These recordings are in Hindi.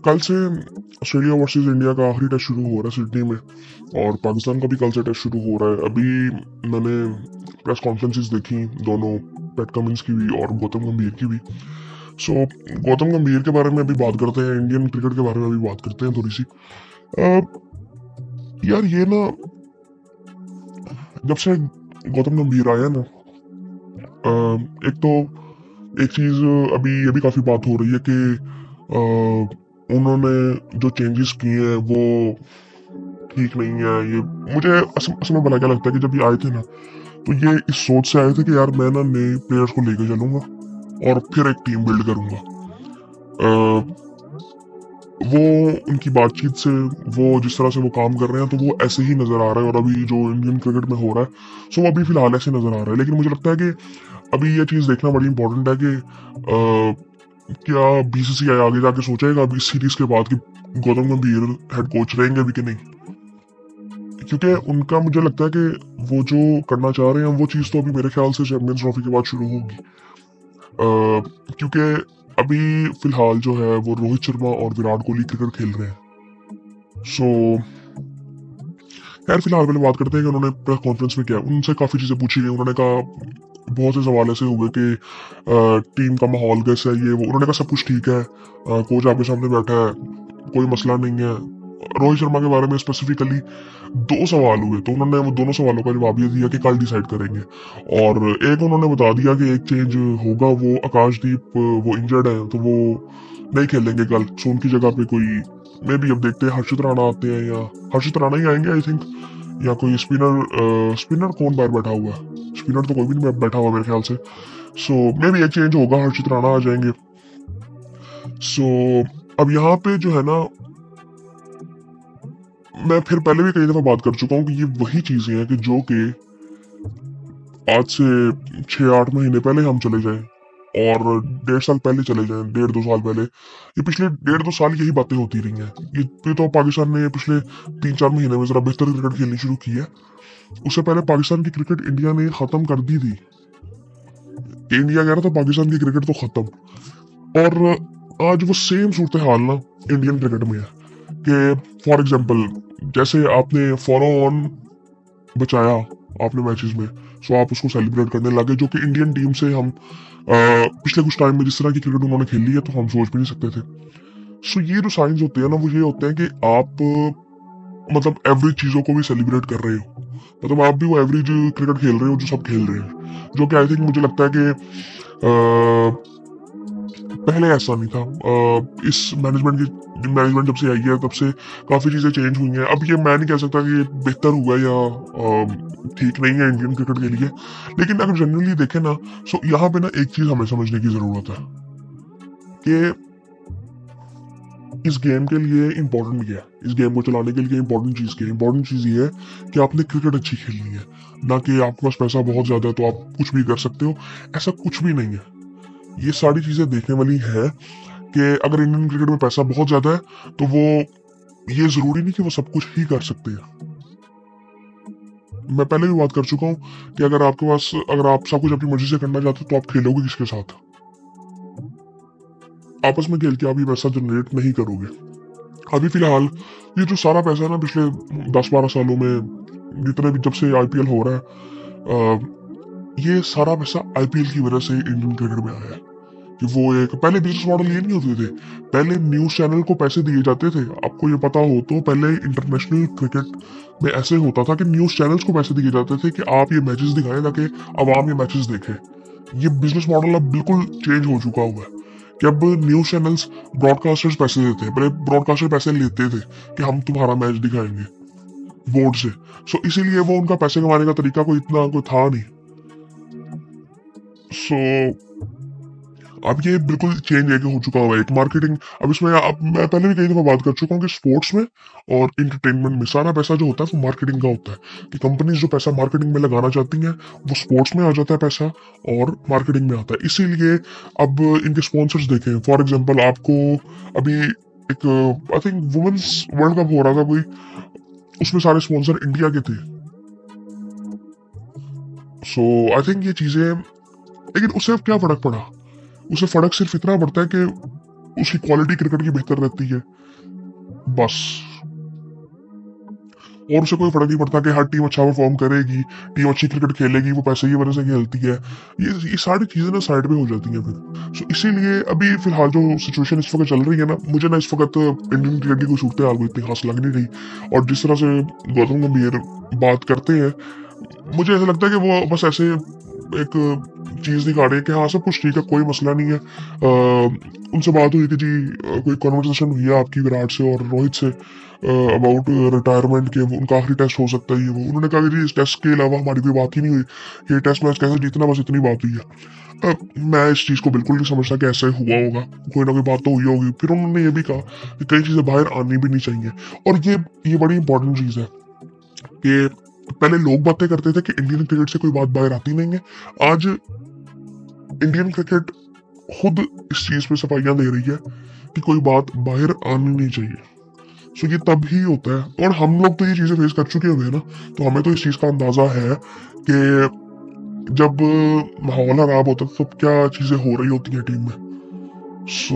कल से ऑस्ट्रेलिया वर्सेस इंडिया का आखिरी टेस्ट शुरू हो रहा है सिडनी में, और पाकिस्तान का भी कल से टेस्ट शुरू हो रहा है। अभी मैंने प्रेस कॉन्फ्रेंसेस देखी, दोनों पैट कमिंस की भी और गौतम गंभीर की भी। सो गौतम गंभीर के बारे में अभी बात करते हैं, इंडियन क्रिकेट के बारे में अभी बात करते हैं थोड़ी सी। यार ये ना, जब से गौतम गंभीर आया ना, एक तो एक चीज अभी ये भी काफी बात हो रही है कि उन्होंने जो चेंजेस किए हैं वो ठीक नहीं है। ये मुझे असल में भला क्या लगता है कि जब ये आए थे ना, तो ये इस सोच से आए थे कि यार मैं ना नए प्लेयर्स को लेकर चलूंगा और फिर एक टीम बिल्ड करूंगा। वो उनकी बातचीत से, वो जिस तरह से वो काम कर रहे हैं, तो वो ऐसे ही नजर आ रहा है। और अभी जो इंडियन क्रिकेट में हो रहा है, सो वो अभी फिलहाल ऐसे नजर आ रहा है। लेकिन मुझे लगता है कि अभी ये चीज देखना बड़ी इंपॉर्टेंट है कि क्या बीसीसीआई आगे जाके सोचेगा अभी इस सीरीज के बाद कि गौतम गंभीर हेड कोच रहेंगे भी कि नहीं। क्योंकि उनका मुझे लगता है कि वो जो करना चाह रहे हैं वो चीज़ तो अभी मेरे ख्याल से चैंपियंस ट्रॉफी के बाद शुरू होगी। क्योंकि अभी फिलहाल जो है वो रोहित शर्मा और विराट कोहली क्रिकेट खेल रहे हैं। सो यार फिलहाल पहले बात करते हैं कि उन्होंने प्रेस कॉन्फ्रेंस में किया। उनसे काफ़ी चीज़ें पूछी गई। उन्होंने कहा, बहुत से सवाल ऐसे हुए कि टीम का माहौल कैसा है, ये वो। उन्होंने कहा सब कुछ ठीक है, कोच आपके सामने बैठा है, कोई मसला नहीं है। रोहित शर्मा के बारे में स्पेसिफिकली 2 सवाल हुए, तो उन्होंने वो दोनों सवालों का जवाब ये दिया कि कल डिसाइड करेंगे। और एक उन्होंने बता दिया कि एक चेंज होगा, वो आकाशदीप वो इंजर्ड है तो वो नहीं खेलेंगे कल। सो उनकी जगह पे कोई मे भी, अब देखते हैं, हर्षित राणा आते हैं या हर्षित राणा ही आएंगे आई थिंक, या कोई स्पिनर। स्पिनर कौन बाहर बैठा हुआ है? स्पिनर तो कोई भी नहीं बैठा हुआ मेरे ख्याल से। सो मे भी एक चेंज होगा, हर्षित राणा आ जाएंगे। सो अब यहाँ पे जो है ना, मैं फिर पहले भी कई दफा बात कर चुका हूँ कि ये वही चीजें हैं कि जो कि आज से 6-8 महीने पहले हम चले जाएं और 1.5 साल पहले चले जाएं, 1.5-2 साल पहले, ये पिछले 1.5-2 साल यही बातें होती रही हैं। ये तो पाकिस्तान ने पिछले 3-4 महीने में जरा बेहतर क्रिकेट खेलनी शुरू की है। उससे पहले पाकिस्तान की क्रिकेट इंडिया ने खत्म कर दी थी। इंडिया कह रहा था पाकिस्तान की क्रिकेट तो खत्म। और आज वो सेम सूरत हाल ना इंडियन क्रिकेट में है कि फॉर एग्जाम्पल, जैसे आपने फॉलो ऑन बचाया आपने मैचेस में, सो आप उसको सेलिब्रेट करने लगे, जो कि इंडियन टीम से हम पिछले कुछ टाइम में जिस तरह की क्रिकेट उन्होंने खेली है तो हम सोच भी नहीं सकते थे। सो ये जो साइंस होते हैं ना, वो ये होते हैं कि आप मतलब एवरेज चीजों को भी सेलिब्रेट कर रहे हो। मतलब आप भी वो एवरेज क्रिकेट खेल रहे हो जो सब खेल रहे हैं, जो कि आई थिंक मुझे लगता है कि पहले ऐसा नहीं था। इस मैनेजमेंट जब से आई है तब से काफ़ी चीज़ें चेंज हुई हैं। अब ये मैं नहीं कह सकता कि ये बेहतर हुआ या ठीक नहीं है इंडियन क्रिकेट के लिए, लेकिन अगर जनरली देखें ना, सो यहाँ पे ना एक चीज़ हमें समझने की ज़रूरत है कि इस गेम के लिए इम्पोर्टेंट क्या है। इस गेम को चलाने के लिए इम्पोर्टेंट चीज़ क्या है? इम्पोर्टेंट चीज़ ये है कि आपने क्रिकेट अच्छी खेलनी है, ना कि आपके पास पैसा बहुत ज़्यादा है तो आप कुछ भी कर सकते हो। ऐसा कुछ भी नहीं है। ये सारी चीज़ें देखने वाली है कि अगर इंडियन क्रिकेट में पैसा बहुत ज्यादा है तो वो, ये जरूरी नहीं कि वो सब कुछ ही कर सकते हैं। मैं पहले भी बात कर चुका हूँ कि अगर आपके पास, अगर आप सब कुछ अपनी मर्जी से करना चाहते हो तो आप खेलोगे किसके साथ? आपस में खेल के आप ये पैसा जनरेट नहीं करोगे। अभी फिलहाल ये जो सारा पैसा है ना, पिछले 10-12 सालों में जितने भी, जब से आईपीएल हो रहा है, ये सारा पैसा आईपीएल की वजह से इंडियन क्रिकेट में आया है। कि वो एक पहले बिजनेस मॉडल ये नहीं होते थे। पहले न्यूज चैनल को पैसे दिए जाते थे। आपको ये पता हो तो पहले इंटरनेशनल क्रिकेट में ऐसे होता था कि न्यूज चैनल्स को पैसे दिए जाते थे कि आप ये मैचेस दिखाएं ताकि आवाम ये मैचेस देखे। ये बिजनेस मॉडल अब बिल्कुल चेंज हो चुका हुआ है कि अब न्यूज चैनल्स ब्रॉडकास्टर्स पैसे देते हैं। पहले ब्रॉडकास्टर पैसे लेते थे कि हम तुम्हारा मैच दिखाएंगे बोर्ड से। सो इसीलिए वो उनका पैसे कमाने का तरीका कोई इतना कोई था नहीं। सो अब ये बिल्कुल चेंज है कि हो चुका हुआ है एक मार्केटिंग। अब इसमें अब मैं पहले भी कई दफा बात कर चुका हूँ कि स्पोर्ट्स में और इंटरटेनमेंट में सारा पैसा जो होता है वो मार्केटिंग का होता है। कि कंपनीज जो पैसा मार्केटिंग में लगाना चाहती हैं वो स्पोर्ट्स में आ जाता है पैसा और मार्केटिंग में आता है। इसीलिए अब इनके स्पॉन्सर्स देखें, फॉर एग्जाम्पल आपको अभी एक I think women's world cup हो रहा था कोई, उसमें सारे स्पॉन्सर इंडिया के थे। सो आई थिंक ये चीजें, लेकिन उससे अब क्या फर्क पड़ा? उसे फर्क सिर्फ इतना पड़ता है कि उसकी क्वालिटी क्रिकेट की बेहतर रहती है, बस। और उसे कोई फर्क नहीं पड़ता कि हर टीम अच्छा परफॉर्म करेगी, टीम अच्छी क्रिकेट खेलेगी, वो पैसे की वजह से खेलती है। ये सारी चीजें ना साइड में हो जाती हैं फिर। सो इसीलिए अभी फिलहाल जो सिचुएशन इस वक्त चल रही है ना, मुझे ना इस वक्त इंडियन क्रिकेट की कोई सूरत हाल इतनी खास लग नहीं रही। और जिस तरह से गौतम गंभीर बात करते हैं, मुझे ऐसा लगता है कि वो बस ऐसे एक चीज दिखा रहे हैं कि हाँ सब कुछ ठीक है, कोई मसला नहीं है। उनसे बात हुई कि जी कोई कॉन्वर्सेशन हुई है आपकी विराट से और रोहित से अबाउट रिटायरमेंट के, उनका आखिरी टेस्ट हो सकता है ये वो। उन्होंने कहा कि जी इस टेस्ट के अलावा हमारी कोई बात ही नहीं हुई, ये टेस्ट मैच कैसे जीतना, बस इतनी बात हुई है। मैं इस चीज को बिल्कुल नहीं समझता कि ऐसा हुआ होगा, कोई ना कोई बात तो हुई होगी। फिर उन्होंने ये भी कहा कि कई चीजें बाहर आनी भी नहीं चाहिए। और ये बड़ी इंपॉर्टेंट चीज है कि पहले लोग बातें करते थे कि इंडियन क्रिकेट से कोई बात बाहर आती नहीं है। आज इंडियन क्रिकेट खुद इस चीज पे सफाइयां दे रही है कि कोई बात बाहर आनी नहीं चाहिए। सो ये तब ही होता है। और हम लोग तो ये चीजें फेस कर चुके हुए हैं ना, तो हमें तो इस चीज का अंदाजा है कि जब माहौल खराब होता है तो क्या चीजें हो रही होती हैं टीम में। सो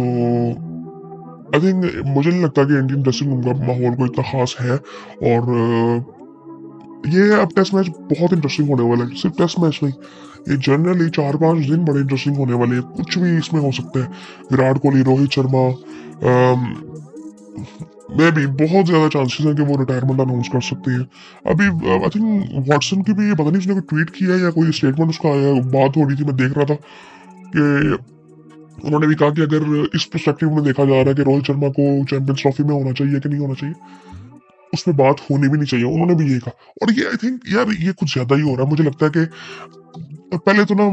आई थिंक मुझे नहीं लगता कि इंडियन ड्रेसिंग रूम का माहौल कोई इतना खास है। और ये अब टेस्ट मैच बहुत इंटरेस्टिंग होने वाला है। सिर्फ टेस्ट मैच नहीं, ये जनरली 4-5 दिन बड़े इंटरेस्टिंग होने वाले हैं। कुछ भी इसमें हो सकता है। विराट कोहली, रोहित शर्मा में भी बहुत ज्यादा चांसेस हैं कि वो रिटायरमेंट अनाउंस कर सकते हैं। अभी आई थिंक वाटसन की भी, पता नहीं उसने कोई ट्वीट किया है या कोई स्टेटमेंट उसका आया, बात हो रही थी, मैं देख रहा था कि उन्होंने भी कहा कि अगर इस परस्पेक्टिव में देखा जा रहा है कि रोहित शर्मा को चैंपियंस ट्रॉफी में होना चाहिए कि नहीं होना चाहिए, उसमें बात होनी भी नहीं चाहिए, उन्होंने भी ये कहा। और ये आई थिंक यार ये कुछ ज्यादा ही हो रहा है। मुझे लगता है कि पहले तो ना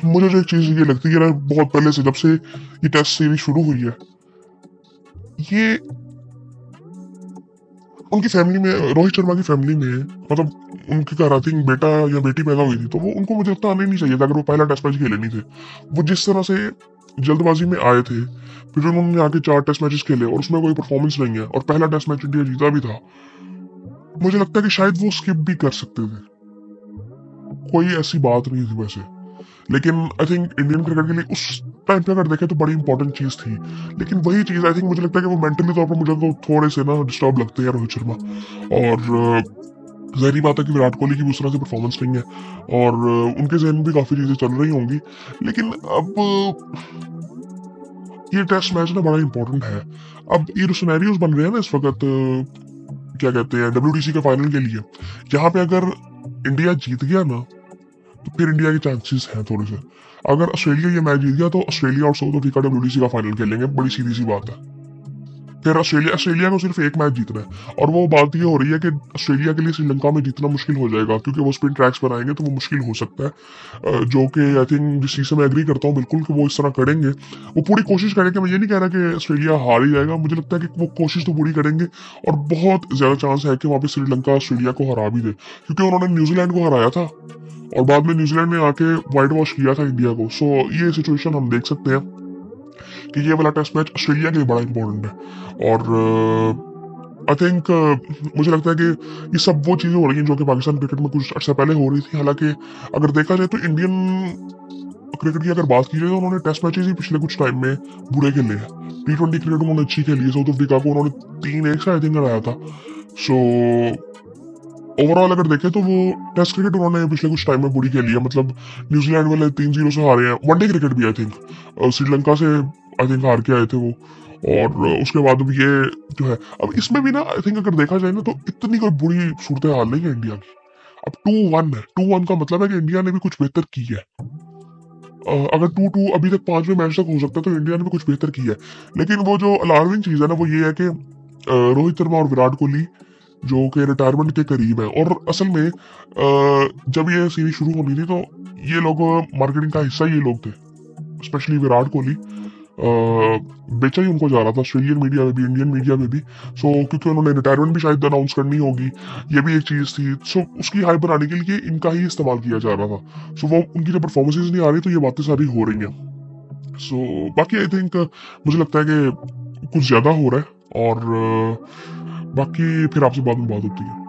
मुझे जो एक चीज ये लगती है ना, बहुत पहले से, जब से ये टेस्ट सीरीज शुरू हुई है, ये उनकी फैमिली में, रोहित शर्मा की फैमिली में, मतलब उनके घर आई थिंक बेटा या बेटी पैदा हुई थी, तो वो उनको मुझे लगता आने नहीं चाहिए था अगर वो पहला टेस्ट मैच खेले नहीं थे। वो जिस तरह से जल्दबाजी में आए थे, फिर उन्होंने आके 4 टेस्ट मैचेस खेले और उसमें कोई परफॉर्मेंस नहीं है, और पहला टेस्ट मैच इंडिया जीता भी था। मुझे लगता है कि शायद वो स्किप भी कर सकते थे, कोई ऐसी बात नहीं थी वैसे। लेकिन आई थिंक इंडियन क्रिकेट के लिए उस टाइम पे अगर देखें तो बड़ी इंपॉर्टेंट चीज थी। लेकिन वही चीज आई थिंक मुझे लगता है कि वो मेंटली तौर पर मुझे तो थोड़े से ना डिस्टर्ब लगते हैं रोहित शर्मा। और जहरी बात है कि विराट कोहली की भी उस तरह से परफॉर्मेंस नहीं है, और उनके जहन में भी काफी चीजें चल रही होंगी। लेकिन अब ये टेस्ट मैच ना बड़ा इंपॉर्टेंट है। अब ये जो सिनेरियोज बन रहे हैं ना इस वक्त, क्या कहते हैं, WTC के फाइनल के लिए, यहाँ पे अगर इंडिया जीत गया ना, तो फिर इंडिया के चांसेस हैं थोड़े से। अगर ऑस्ट्रेलिया ये मैच जीत गया तो ऑस्ट्रेलिया और साउथ अफ्रीका WTC का फाइनल खेलेंगे, बड़ी सीधी सी बात है। फिर ऑस्ट्रेलिया को सिर्फ एक मैच जीतना है, और वो बात ये हो रही है कि ऑस्ट्रेलिया के लिए श्रीलंका में जीतना मुश्किल हो जाएगा, क्योंकि वो स्पिन ट्रैक्स पर आएंगे, तो वो मुश्किल हो सकता है। जो कि आई थिंक जिस चीज़ से मैं एग्री करता हूँ बिल्कुल कि वो इस तरह करेंगे, वो पूरी कोशिश करेंगे। मैं ये नहीं कह रहा कि ऑस्ट्रेलिया हार ही जाएगा, मुझे लगता है कि वो कोशिश तो पूरी करेंगे, और बहुत ज्यादा चांस है कि वहाँ पे श्रीलंका ऑस्ट्रेलिया को हरा भी दे, क्योंकि उन्होंने न्यूजीलैंड को हराया था और बाद में न्यूजीलैंड ने आके वाइट वॉश किया था इंडिया को। सो ये सिचुएशन हम देख सकते हैं कि ये वाला टेस्ट मैच ऑस्ट्रेलिया के लिए बड़ा इंपॉर्टेंट है। और आई थिंक मुझे लगता है कि ये सब वो चीजें हो रही हैं जो कि पाकिस्तान क्रिकेट में कुछ अर्सा पहले हो रही थी। हालांकि अगर देखा जाए तो इंडियन क्रिकेट की अगर बात की जाए तो उन्होंने टेस्ट मैचेस ही पिछले कुछ टाइम में बुरे खेले हैं। T20 क्रिकेट उन्होंने अच्छी खेली है, साउथ अफ्रीका को उन्होंने 3-1 से आई थिंक हराया था। सो ओवरऑल अगर देखें तो वो टेस्ट क्रिकेट उन्होंने पिछले कुछ टाइम में बुरी खेली है। मतलब न्यूजीलैंड वाले 3-0 से हारे हैं। वनडे क्रिकेट भी आई थिंक श्रीलंका से आई थिंक हार के आए थे वो। और उसके बाद अब ये जो है, अब इसमें भी ना आई थिंक अगर देखा जाए ना तो इतनी कोई बुरी सूरत हाल नहीं है इंडिया की। अब 2-1 है, 2-1 का मतलब है कि इंडिया ने भी कुछ बेहतर की है। अगर 2-2 अभी तक 5वें मैच तक हो सकता है तो इंडिया ने भी कुछ बेहतर की है। लेकिन वो जो अलार्मिंग चीज है ना वो ये है कि रोहित शर्मा और विराट कोहली जो कि रिटायरमेंट के करीब है। और असल में जब ये सीरीज शुरू होनी थी तो ये लोग मार्केटिंग का हिस्सा ये लोग थे, स्पेशली विराट कोहली। बेचा ही उनको जा रहा था ऑस्ट्रेलियन मीडिया में भी, इंडियन मीडिया में भी। सो क्योंकि उन्होंने रिटायरमेंट भी शायद अनाउंस करनी होगी, ये भी एक चीज थी। सो उसकी हाइप बनाने के लिए इनका ही इस्तेमाल किया जा रहा था। सो वो उनकी जब परफॉर्मेंसेज नहीं आ रही तो ये बातें सारी हो रही हैं। सो बाकी आई थिंक मुझे लगता है कि कुछ ज्यादा हो रहा है। और बाकी फिर आपसे बाद में बात होती है।